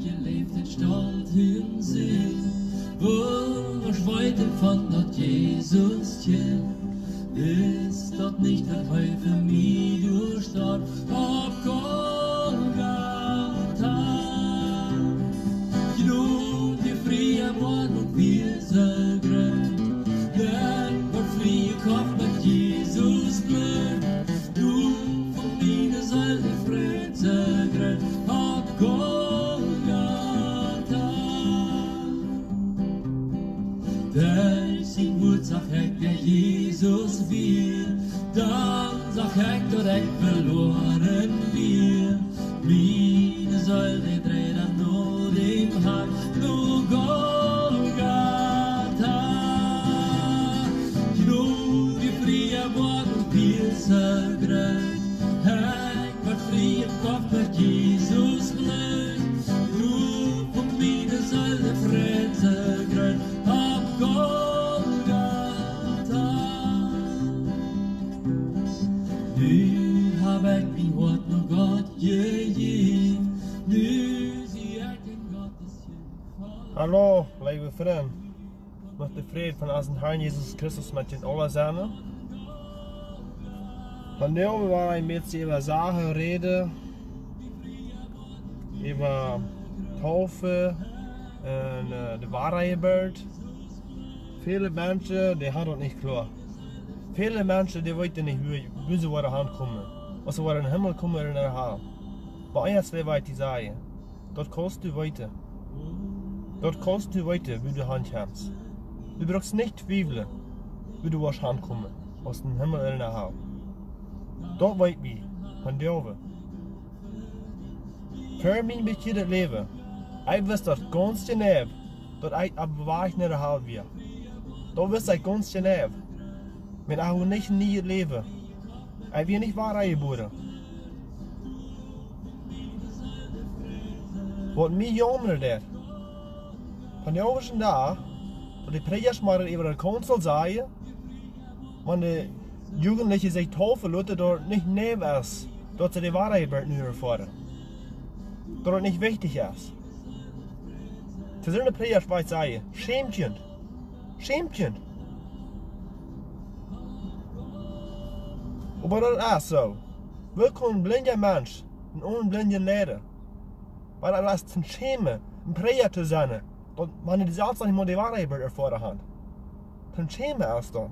geleefd in stolten zin. Wo schweiten von dort Jesus tjen. Ist dort nicht der Teufel mir durchstarb auf Golgatha. Genug die frie Morgen und wir segret. Denn war frie Kopf mit Jesus Blut. Du von mir soll die Fred segret auf Golgatha. Der sin Wut sag der Jesus wir, dann sag Hector verloren wir. Meine Säule dreht an nur dem Hart, nur Golgatha. Genug die frie Morgen und wir segret. Heck wird frie im Kopf mit Jesus Blut. Du von meine Säule Fred segret, auf Golgatha. Nu hab ich mein Wort nur Gott gegeben. Nu sie den Gottes Hallo, lieve vriend. Nog de vrede van onze Herr Jesus Christus met je alle zijn. Vandaag waar ik met je over Sachen rede, über Taufe en de Waarheidsbeeld. Viele Menschen, die haben das nicht klar. Viele Menschen, die wissen nicht, wie sie worden kommen. Als sie in den Himmel kommen oder in den Hell. Aber eins will ich sagen, dort kannst du weiter. Dort kannst du weiter, wie du hinkommst. Du brauchst nicht zweifeln, wie du wirst hinkommen, aus dem Himmel oder in den Hell. Dort weiß ich, von dir. Für mein bekanntes Leben, ich weiß das ganz genau, dass ich ab Beweis nicht erhalten wird. Da wisst ihr ganz genau, wenn ich nicht nie lebe, ich will nicht wahr geboren. Was mich jammert ist, von der ersten Tag, dass die Prediger mal über der Konsul sagen, wenn die Jugendlichen sich taufen lassen, dort nicht neben ist, dass sie die Wahrheit nicht erfahren. Dass das nicht wichtig ist. Zu so einer Prediger will ich sagen, Schämchen. Schämchen. Aber das ist so. Wir können ein blinder Mensch einen unblinden leiden. Weil das ist ein Schäme, ein Prediger zu sein, dass man die Salz nicht mal die Wahrheit erfahren hat. Ein Schäme ist das.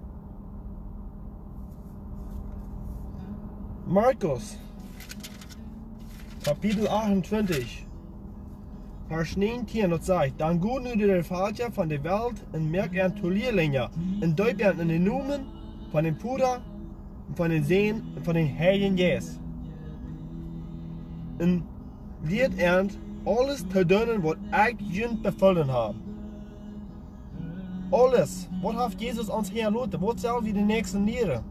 Markus, Kapitel 28. Vers 19 und sagt, dann gut nu der Vater von der Welt en merk an Tolierlinge, en duip an in den Numen, von dem Puder, von den Seen und von den Heiligen Jesus. En leert an alles zu tun, was ich jünd befohlen habe. Alles, was hat Jesus uns hergelassen, was soll wir den nächsten lehren?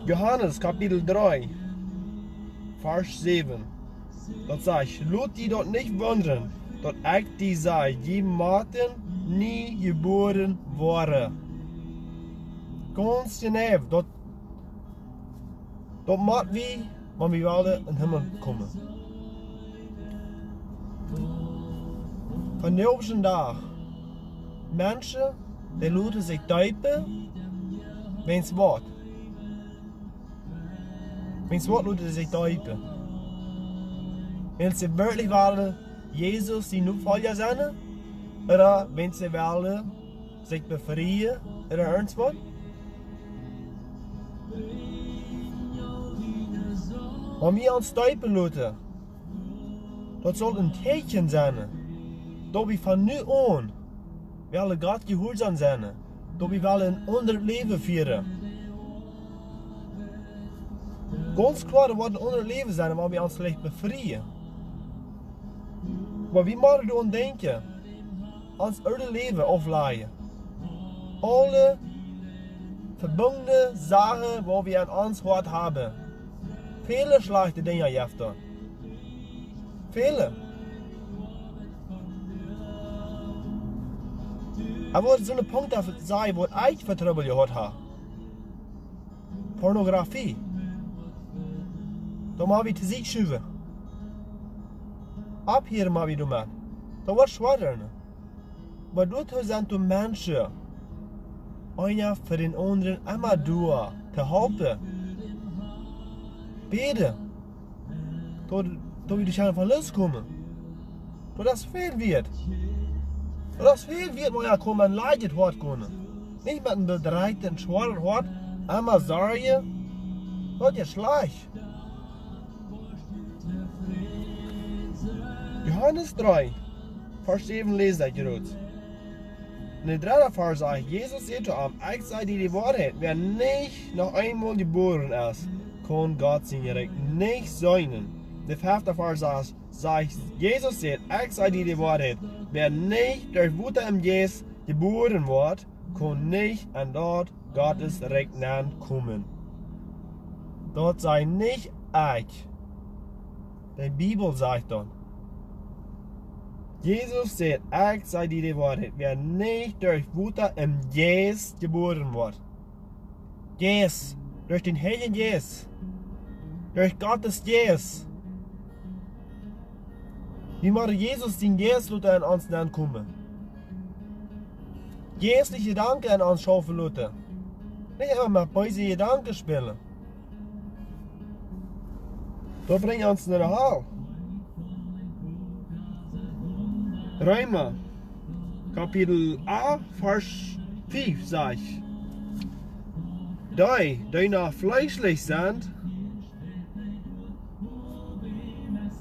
Johannes Kapitel 3, Vers 7. Dat sagt, laat die dort nicht wundern, dass ich die sei, die Martin nie geboren waren. Ganz genau, dat macht wie, wenn wir alle in den Himmel kommen. Von der ersten Tag, Menschen, die lassen sich taufen, wenn es wird. Wenn es wird, lassen sie sich taufen. Wenn sie wirklich wollen, Jesus die Nachfolger sein, oder wenn sie wollen, sich befreien, oder ernst wird. Wenn wir uns taufen lassen, das soll ein Zeichen sein, dass wir von nu an wollen Gott gehorsam sein, dass wir wollen ein anderes Leben führen. Ganz klar, das wird ein anderes Leben sein, wenn wir uns vielleicht befreien. Aber wie moeten we denken? Ons oude Leben aufladen. Alle verbundene Sachen, wo wir an uns Hort haben. Viele schlechte Dinge jefter. Viele. Aber so ein Punkt sei, wo ich für Trouble gehört habe. Pornografie. Dan mag we te ziek schuiven. Ab hier mag we doen, man. Dat wordt zwaarder. Maar doet zijn de mensen. Einer für den anderen immer door te helpen. Beten. Tot we de schijn van lust komen. Tot dat veel wird. Tot dat veel wird, maar ja, komen en leidet hart kunnen. Niet met een bedreigd en schwaar hart. Immer zorgen. Dat is slecht. Johannes 3, Vers 7 lees dat groot. In de derde vers sagt, Jesus sagt zu ihm, ich sage dir die Wahrheit, wer nicht noch einmal geboren ist, kann Gott sein Reich nicht sehen. Der fünfte vers sagt, Jesus sagt, ich sage dir die Wahrheit, wer nicht durch Mutter im Geist geboren wird, kann nicht an dort Gottes Reich kommen. Dort sei nicht ich. Die Bibel sagt dann, Jesus sagt, ich sage dir die Wahrheit, wer nicht durch Mutter im Geist geboren wird. Geist, durch den Heiligen Geist, durch Gottes Geist. Wie mag Jesus den Geist in uns kommen? Geistliche Gedanken in uns schaffen lassen. Nicht immer mit bösen Gedanken spielen. Das bringt uns in den Hall. Römer, Kapitel A, Vers 5 sagt, die noch fleischlich sind,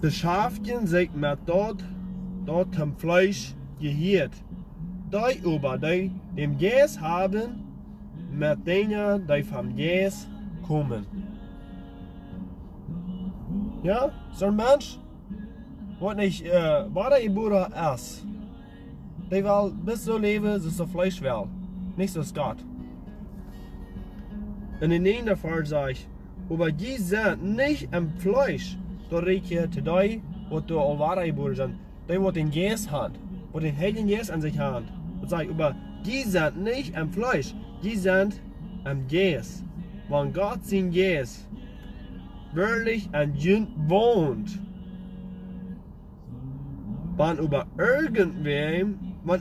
beschäftigen sich mit dort dem Fleisch gehört. Die aber, die den Geist haben, mit denen, die vom Geist kommen. Ja, so ein Mensch, wat niet waar hij geboren is. Die wil bis zo leven zoals het vlees wil. Niet zoals God. En in de ene vers zegt, aber die zijn niet im Fleisch. Dat redt je te die, wat door al waar geboren zijn. Die wat den Geest hat. Wat den Heiligen Geest an sich hat. Dat zegt, aber die zijn niet im Fleisch. Die zijn im Geest. Want Gott sein Geest wirklich an jün wohnt. Wenn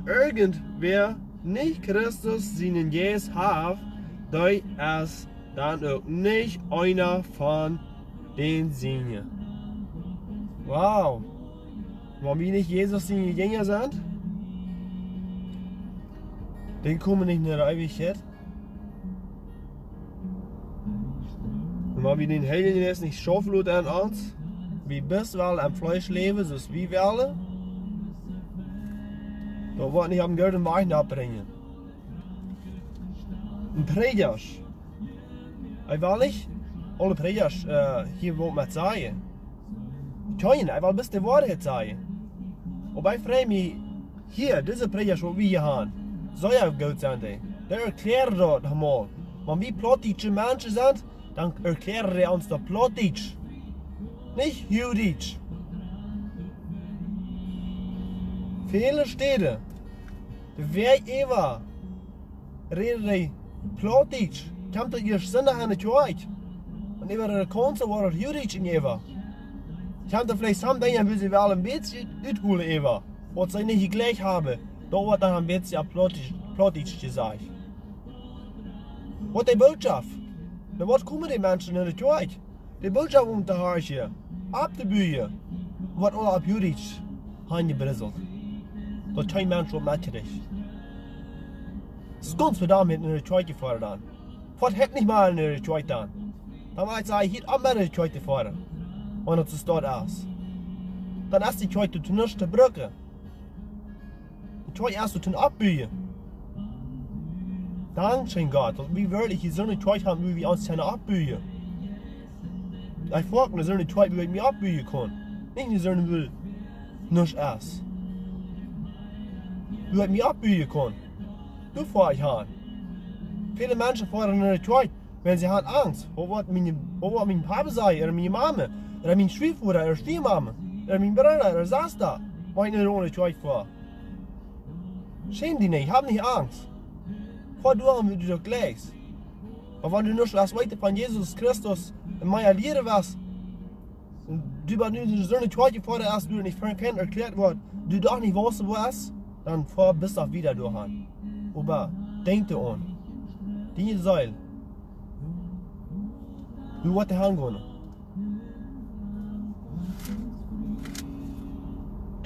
irgendwer nicht Christus seinen Geist hat, der ist dann auch nicht einer von den Seinen. Wow! Wenn wir nicht Jesus seine Jünger sind, dann kommen nicht in der Ewigkeit. Und wenn wir den Heiligen Geist nicht schaffen an uns, wie bis wir am Fleisch leben, so wie wir alle, da wordt niet op een weg abbrengen. Een predikers. Hij wil niet alle predikers hier wat met zeggen. Kein, hij wil best de waarheid zeggen. Maar hij vraagt me, hier, deze predikers wat we hier hebben, zou je goed zijn? Die erklären dat helemaal. Wenn wir plottische Menschen sind, dann erklären die uns das plottisch. Nicht jüdisch. Viele Städte, de Weg Eva, reden die plottisch. Kommt ihr Sinn an die Zeit? Und über der Konse war es jüdisch in Eva. Kommt ihr vielleicht zusammen, dann will sie wel ein bisschen uitholen Eva. Was sie nicht gleich haben, da wird dann ein bisschen plottisch gesagt. Was die Botschaft? Na, was kommen die Menschen in die Zeit? Die Botschaft te herrschen, ab de Bühne, wat alle op jüdisch hangebrisselt. Dat kein Mensch wat mitkriegt. Es ist ganz verdammt in der Zeit gefahren dann. Was hätte nicht mal in der Zeit dann? Dann war ich sagen, hier auch mal in der Zeit gefahren. Und es ist dort aus. Dann ist die Zeit zu nichts zu brücken. Die Zeit erst zu abbühen. Dankeschön Gott, dass wir wirklich so eine Zeit haben, wie wir uns abbühen. Ich frage mich, so eine Zeit, wie ich mich abbühen kann. Nicht so eine will nichts essen. Wie ich mich abbühen kann. Du frage ich an. Viele Menschen fahren in der Zeit, wenn sie haben Angst. Wo wird mein Papa sein, oder meine Mama, oder mein Schwiegervater, oder Stiefmama, oder mein Bruder, oder sonst da, wenn ich in der Zeit fahre. Schäm dich nicht, hab nicht Angst. Fahr du an, wie du doch gleich. Aber wenn du nicht was weiter von Jesus Christus in meiner Lehre warst, Du bist nu so eine Zweite vor der erst du nicht verkennt erklärt wird, du doch nicht weißt, wo es ist, dann fahr bis auch wieder durch. Aber denk dir an, die Säule, du wirst hingehen.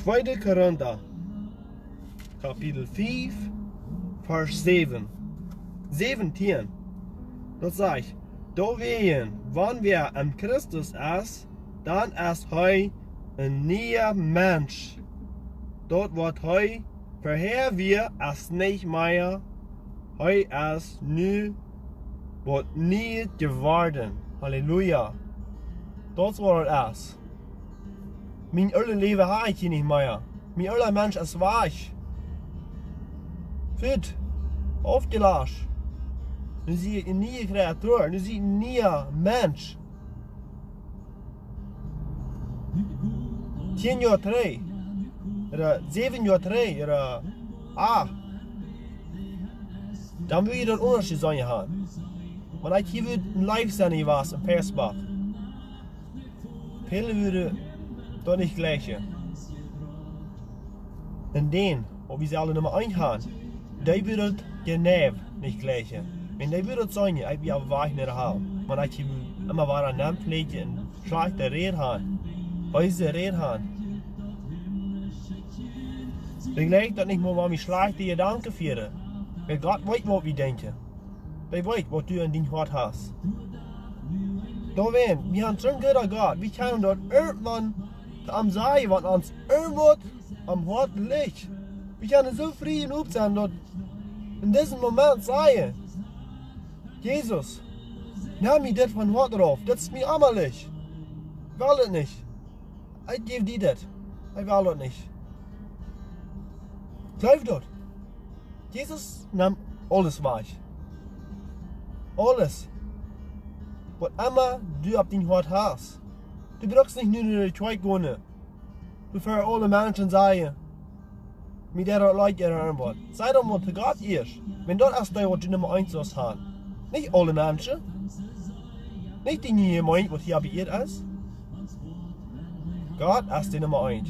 2. Korinther, Kapitel 5, Vers 7. 17. Das sagt, da wehen, wann wir an Christus ist, dann ist hij ein neuer Mensch. Dort wird hij vorher wir es nicht mehr, hij ist nu, wird nie geworden. Halleluja. Das war es. Mein alle Leben habe ich nicht mehr. Mein alle Mensch ist weich. Fit. Aufgelöscht. Nu zie ik een nieuwe creator. Nu zie ik een nieuwe mens. 10 jaar terug. 7 jaar terug. Dan wil je dat onderscheid zijn gaan. Want als je wil een live zijn was in Persbach. Velen willen dat niet gleichen. En den, ob wir sie alle Nummer 1 haben, die würden genau nicht gleichen. Wenn die würden sagen, ich bin auf Weich nicht haben, man hat immer war an dem Pflege und schlechte Rede haben, weise Rede haben. Dann gleich das nicht mal, wie schlechte Gedanken führen. Weil Gott weiß, was wir denken. Der weiß, was du in dein Hart hast. Da werden, wir haben so ein guter Gott, wir können dort irgendwann am Sein, was uns irgendwas am Hart liegt. Wir können so frei und sein, dort in diesem Moment sagen, Jesus, nimm mir das von Hart drauf, das ist mir ammerlich. Ich will das nicht. Ich gebe dir das. Ich will das nicht. Glaub dort. Jesus nimmt alles weich. Alles. Was immer du auf dein Hart hast. Du brauchst nicht nur die zwei gehen. Du für alle Menschen sagen, mit der Leute erinnern wird. Sei doch mal zu Gott erst. Wenn dort erst was du Nummer 1 hast. Nicht alle Menschen. Nicht die Gemeinde, was hier beirrt ist. Gott ist die Nummer 1.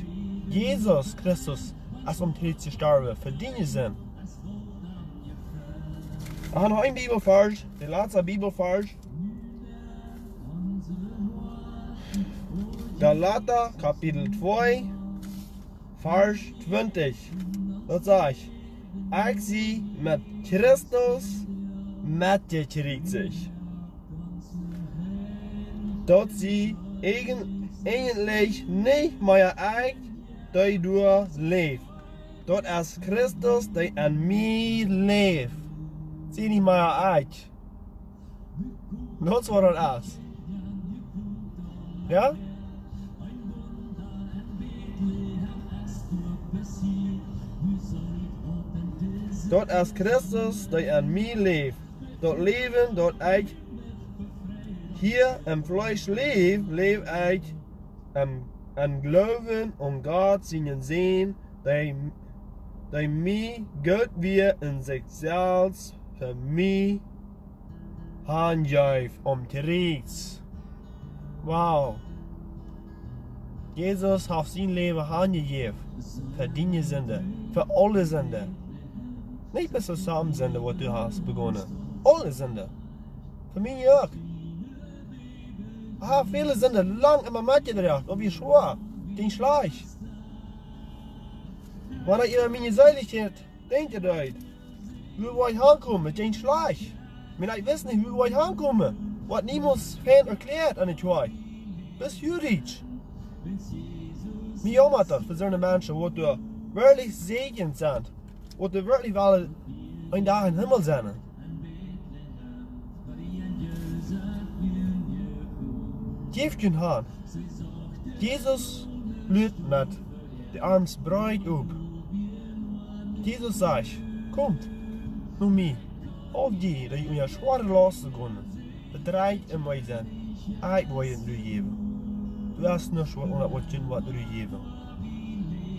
Jesus Christus ist Tod zu sterben für deine Sinn. Ich habe noch einen Bibelvers, der letzte Bibelvers. Galater Kapitel 2, Vers 20. Das sagt, ich sie mit Christus mitgekriegt sich. Dort sie eigentlich nicht mehr ich, die du lebst. Dort ist Christus, der an mir lebt. Sie nicht mehr ich. Das war das ist. Ja? Dort ist Christus, der an mir lebt. Dort leben, dort ich hier im Fleisch lebe ich an Glauben und Gott seinen Sinn, der mir Gott wir in sich selbst für mich handjäft kriegt. Wow. Jesus hat sein Leben handgegeben für deine Sünde, für alle Sünde. Nicht bis zusammen Sünde, was du hast begonnen. Alle Sünde. Für mich auch. Ich habe viele Sünde lang immer mitgebracht, ob ich schwör, den Schleich. Wenn ich über meine Seligkeit denke, wo ich hinkomme mit den Schleich. Wenn ich weiß nicht, wo ich hinkomme, was niemals fan erklärt an die Tür. Bis Jüdisch. Mir jammert das für so eine Menschen, wo du wirklich segend sind, wo du wirklich wollen ein Tag im Himmel sein. Geef je hand. Jesus lügt mit de arms breid op. Jesus sagt, kommt, nur mir, auf die, dat je mir schwere Lasten kunnen, bedreigt in mij zijn, ik wil je nu geven. Du hast nur schwer ohne was du geben.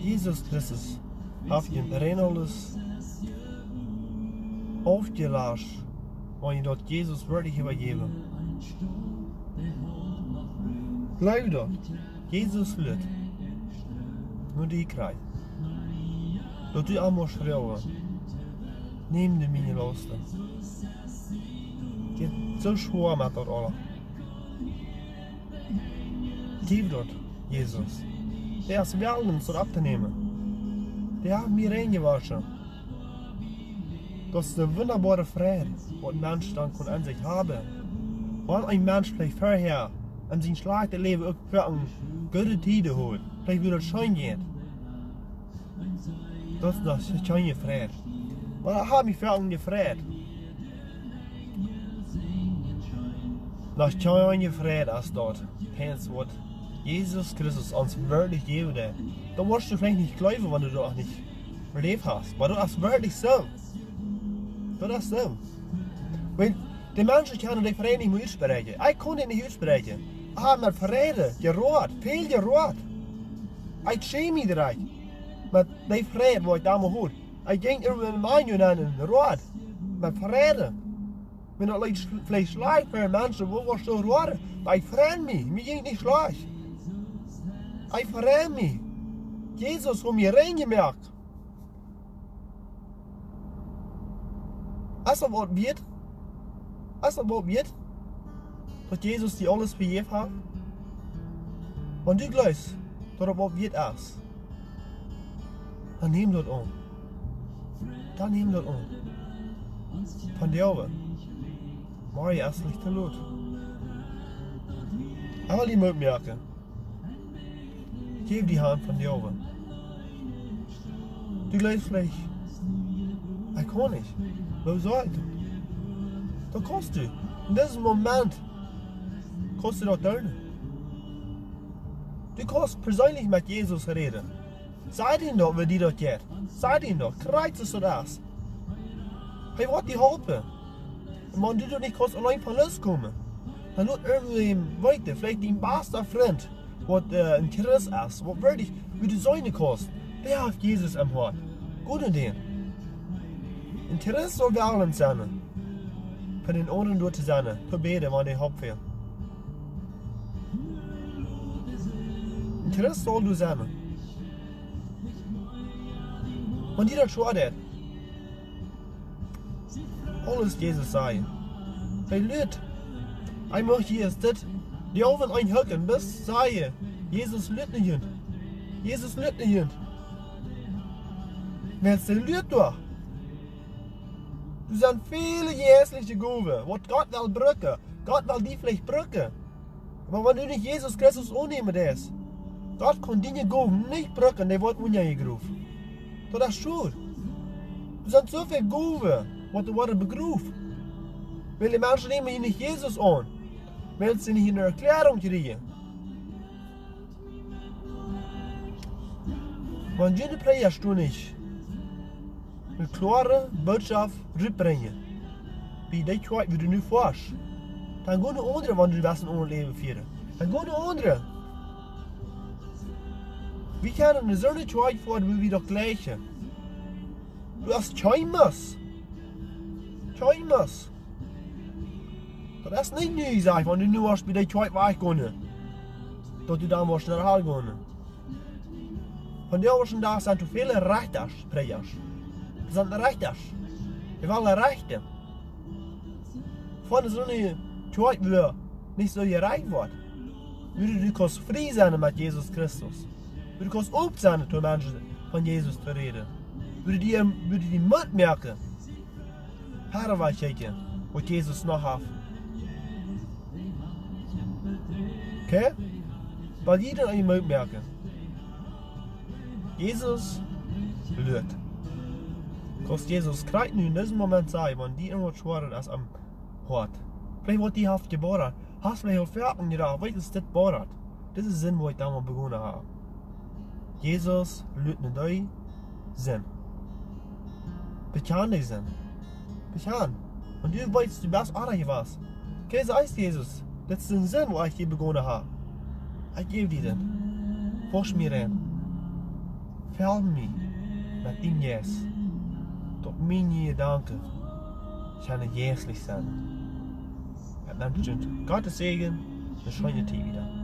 Jesus Christus hat je rein alles aufgelassen, weil je dort Jesus wirklich übergeben. Glaub dat. Jezus lut. Nur die krijgt. Dat u allemaal schreeuwen. Neem de meine Lasten. Het is zo schwer met dat alles. Geef dat, Jezus. Der ist wel om het op te nemen. Die heeft mij reingewaschen. Dat is de wunderbare Friede, wat ein Mensch dann kann an sich haben. Wenn ein Mensch vielleicht vorher an sein schlechtes Leben auch für eine gute Zeit hat, vielleicht wird es schön gehen. Das ist das schöne Friede. Und da habe ich für eine Friede. Das schöne Friede ist dort. Das was Jesus Christus uns wirklich geben will. Da musst du vielleicht nicht glauben, wenn du das nicht erlebt hast. Aber das ist wirklich so. Dat is zo. Want de mensen kunnen die vrede niet uitspreken. Ik kon het niet uitspreken. Ik heb met vrede geroerd, veel geroerd. Ik schäme me eruit. Met die vrede wat ik daarmee hoor. Ik ging er een man aan en rood. Met vrede. Wenn dat vielleicht schlecht für mensen, wo was so rood. Maar ik vreemd me. Mir ging niet schlecht. Ik vreemd me. Jesus hat mir reingemerkt. Als dat wat weet, dat Jezus die alles vergeven heeft, want du glaubst, dat dat wat weet is, dan neem dat aan. Dan neem dat aan. Van jou, maar je is niet te laat. Ik wil die merken. Geef die hand van jou. Du glaubst vielleicht, ik kan niet. Wo soll ich? Da kannst du. In diesem Moment kannst du das tun. Du kannst persönlich mit Jesus reden. Sag ihm doch, wie die das geht. Sag ihm doch, kreuz es das. Er wird dir helfen. Und wenn du das nicht kannst allein von loskommen, dann wird irgendwem weiter, vielleicht dein bester Freund, was ein Christ ist, was wirklich, wie du sein kannst, der hat Jesus am Hart. Gut in den. Interesse soll wir allen sein. Für den anderen dort zu sein, zu beten, wenn der Haupt fehlt. Interesse soll du sein. Wenn die das schadet, alles Jesus sei. Hey Leute, ich möchte hier ist das, die oben einhöcken, bis sei, Jesus lügt nicht. Jesus lügt nicht. Wer ist denn Leute doch? Du sind viele jährliche Gaben, was Gott will brücken. Gott will die vielleicht brücken. Aber wenn du nicht Jesus Christus annehmen darfst, Gott kann deine Gaben nicht brücken, der wird ungerufen. Das ist schuld. Du sind so viele Gaben, was du werden begrufen. Weil die Menschen nehmen nicht Jesus an, weil sie nicht eine Erklärung kriegen. Wenn du eine Predigt nicht eine klare Botschaft rüberbringen, wie die Zeit, wie du nu forschst, dann gehen die anderen, wenn du das in unser Leben führen. Dann gehen die anderen. Wir können so eine Zeit vor, wie wir doch gleichen. Du hast Scheimas. Scheimas. Das ist nicht neu, sag ich, wenn du nur hast, wie die Zeit weggehen. Dass du dann mal schnell gehen. Von der schon da sind viele Rechters, Prejers. Das sind Rechters. Wir wollen Rechte. Von so einer Zeit, wie nicht so gereicht wird, würde du kannst frei sein mit Jesus Christus. Du kannst open sein, zu Menschen von Jesus zu reden. Würde die Mut merken, Herrenweichheiten, was Jesus noch hat. Okay? Weil jeder einen Mut merken. Jesus lügt. Kannst Jesus kriegt in diesem Moment sein, wenn die irgendwas schwerer als am Hort. Vielleicht wird die Haft geboren. Hast vielleicht auch Ferien gedacht, was ist das geboren? Das ist der Sinn, wo ich damals begonnen habe. Jesus lügt nicht dein Sinn. Bekannt den Sinn. Bekannt. Und du weißt, du bist auch was. Okay, so heißt Jesus. Das ist der Sinn, wo ich hier begonnen habe. Ich gebe dir den. Forsch mir den. Verhelp mich mit dem Yes. Doch meine Gedanken sollen jährlich sein. Mit Menschen, Gottes Segen, eine schöne Tag wieder.